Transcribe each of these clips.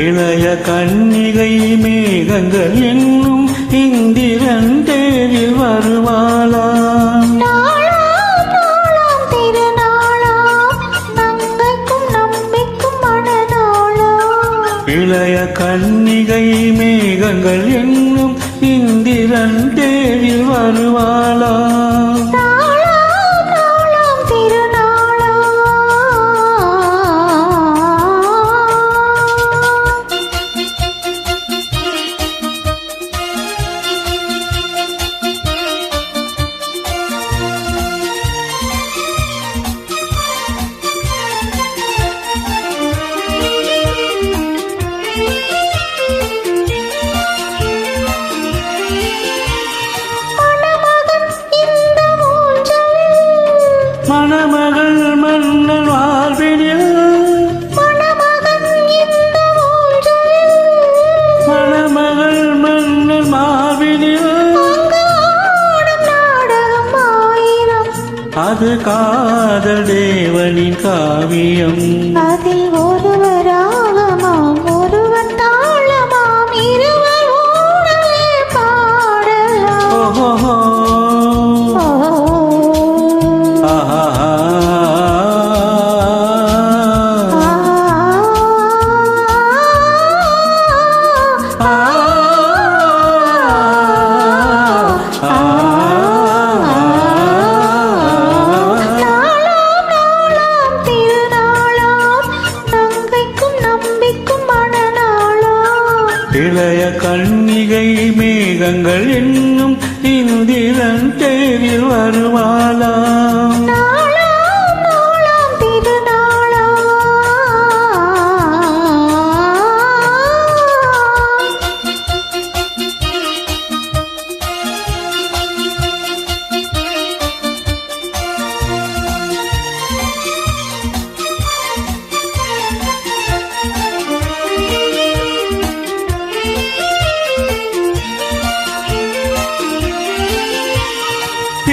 இளைய கன்னிகை மேகங்கள் என்னும் இந்திரன் தேரில் வருவாளாம். இளைய கன்னிகை மேகங்கள் என்னும் இந்திரன் தேரில் வருவாளாம். மணமகள் மன்னன் வாழ்வினில் மணமகள் மன்னன் மாவினில் அது காதல் தேவனின் காவியம். அதில் ஒருவராகமாம் ஒருவர் தாளமாம் இருவர் ஓடவே பாடலாம். ஓஹோ இளைய கன்னிகை மேகங்கள் என்னும் இந்திரன் தேரில் வருவாளாம்.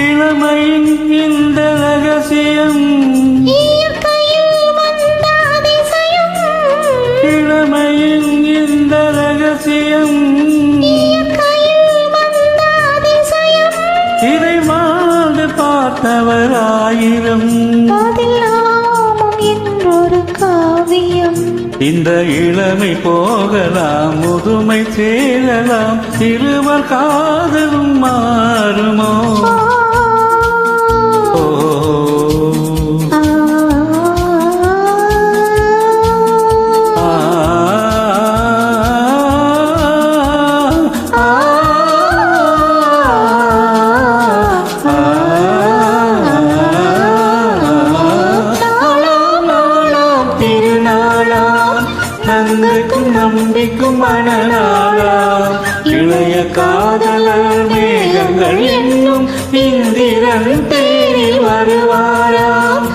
இளமையின் இந்த ரகசியம் இளமையின் இந்த ரகசியம் இதை வாழ்ந்து பார்த்தவர் ஆயிரம். என்றொரு காவியம். இந்த இளமை போகலாம் முதுமை சேரலாம் இருவர் காதலும் மாறுமோ. நங்கைக்கும் நம்பிக்கும் மணநாளாம். இளைய காதலர் மேகங்கள் என்னும் இந்திரன் தேரில் வருவாராம்.